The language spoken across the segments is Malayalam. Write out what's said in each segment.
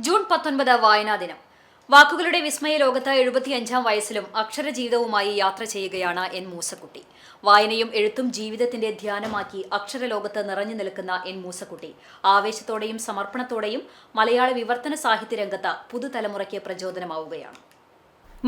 ജൂൺ 19 വായനാ ദിനം. വാക്കുകളുടെ വിസ്മയ ലോകത്ത് 75-ാം വയസ്സിലും അക്ഷരജീവിതവുമായി യാത്ര ചെയ്യുകയാണ് എൻ മൂസക്കുട്ടി. വായനയും എഴുത്തും ജീവിതത്തിന്റെ ധ്യാനമാക്കി അക്ഷരലോകത്ത് നിറഞ്ഞു നിൽക്കുന്ന എൻ മൂസക്കുട്ടി ആവേശത്തോടെയും സമർപ്പണത്തോടെയും മലയാള വിവർത്തന സാഹിത്യ രംഗത്ത് പുതുതലമുറയ്ക്ക് പ്രചോദനമാവുകയാണ്.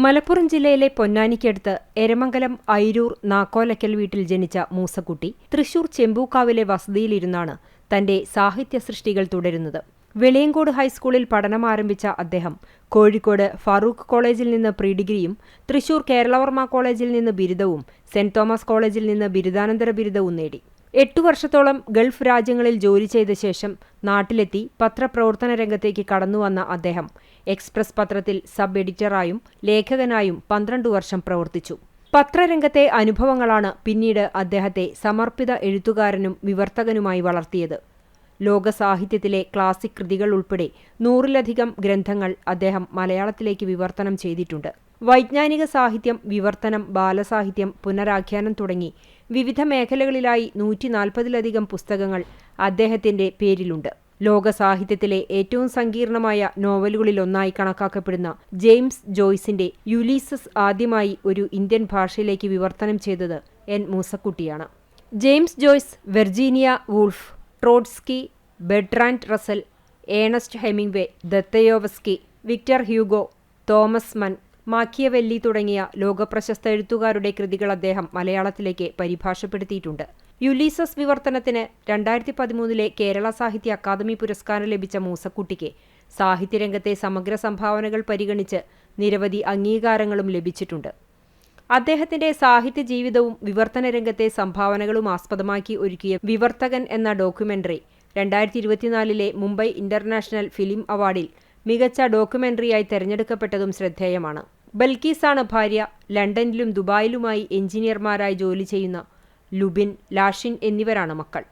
മലപ്പുറം ജില്ലയിലെ പൊന്നാനിക്കടുത്ത് എരമംഗലം ഐരൂർ നാക്കോലക്കൽ വീട്ടിൽ ജനിച്ച മൂസക്കുട്ടി തൃശൂർ ചെമ്പൂക്കാവിലെ വസതിയിലിരുന്നാണ് തന്റെ സാഹിത്യ സൃഷ്ടികൾ തുടരുന്നത്. വെളിയങ്കോട് ഹൈസ്കൂളിൽ പഠനം ആരംഭിച്ച അദ്ദേഹം കോഴിക്കോട് ഫറൂഖ് കോളേജിൽ നിന്ന് പ്രീ ഡിഗ്രിയും തൃശൂർ കേരളവർമ്മ കോളേജിൽ നിന്ന് ബിരുദവും സെന്റ് തോമസ് കോളേജിൽ നിന്ന് ബിരുദാനന്തര ബിരുദവും നേടി. 8 വർഷത്തോളം ഗൾഫ് രാജ്യങ്ങളിൽ ജോലി ചെയ്ത ശേഷം നാട്ടിലെത്തി പത്രപ്രവർത്തന രംഗത്തേക്ക് കടന്നുവന്ന അദ്ദേഹം എക്സ്പ്രസ് പത്രത്തിൽ സബ് എഡിറ്ററായും ലേഖകനായും 12 വർഷം പ്രവർത്തിച്ചു. പത്രരംഗത്തെ അനുഭവങ്ങളാണ് പിന്നീട് അദ്ദേഹത്തെ സമർപ്പിത എഴുത്തുകാരനും വിവർത്തകനുമായി വളർത്തിയത്. ലോക സാഹിത്യത്തിലെ ക്ലാസിക് കൃതികൾ ഉൾപ്പെടെ 100-ലധികം ഗ്രന്ഥങ്ങൾ അദ്ദേഹം മലയാളത്തിലേക്ക് വിവർത്തനം ചെയ്തിട്ടുണ്ട്. വൈജ്ഞാനിക സാഹിത്യം, വിവർത്തനം, ബാലസാഹിത്യം, പുനരാഖ്യാനം തുടങ്ങി വിവിധ മേഖലകളിലായി 140-ലധികം പുസ്തകങ്ങൾ അദ്ദേഹത്തിന്റെ പേരിലുണ്ട്. ലോക സാഹിത്യത്തിലെ ഏറ്റവും സങ്കീർണമായ നോവലുകളിലൊന്നായി കണക്കാക്കപ്പെടുന്ന ജെയിംസ് ജോയ്സിന്റെ യുലീസസ് ആദ്യമായി ഒരു ഇന്ത്യൻ ഭാഷയിലേക്ക് വിവർത്തനം ചെയ്തത് എൻ മൂസക്കുട്ടിയാണ്. James Joyce, Virginia Woolf, Trotsky, Bertrand Russell, Ernest Hemingway, Dostoevsky, Victor Hugo, Thomas Mann, Machiavelli തുടങ്ങിയ ലോകപ്രശസ്ത എഴുത്തുകാരുടെ കൃതികൾ അദ്ദേഹം മലയാളത്തിലേക്ക് പരിഭാഷപ്പെടുത്തിയിട്ടുണ്ട്. യുലീസസ് വിവർത്തനത്തിന് 2013 കേരള സാഹിത്യ അക്കാദമി പുരസ്കാരം ലഭിച്ച മൂസക്കുട്ടിക്ക് സാഹിത്യരംഗത്തെ സമഗ്ര സംഭാവനകൾ പരിഗണിച്ച് നിരവധി അംഗീകാരങ്ങളും ലഭിച്ചിട്ടുണ്ട്. അദ്ദേഹത്തിന്റെ സാഹിത്യ ജീവിതവും വിവർത്തന രംഗത്തെ സംഭാവനകളും ആസ്പദമാക്കി ഒരുക്കിയ വിവർത്തകൻ എന്ന ഡോക്യുമെന്ററി 2024 മുംബൈ ഇന്റർനാഷണൽ ഫിലിം അവാർഡിൽ മികച്ച ഡോക്യുമെന്ററിയായി തെരഞ്ഞെടുക്കപ്പെട്ടതും ശ്രദ്ധേയമാണ്. ബൽക്കീസാണ് ഭാര്യ. ലണ്ടനിലും ദുബായിലുമായി എഞ്ചിനീയർമാരായി ജോലി ചെയ്യുന്ന ലുബിൻ, ലാഷിൻ എന്നിവരാണ് മക്കൾ.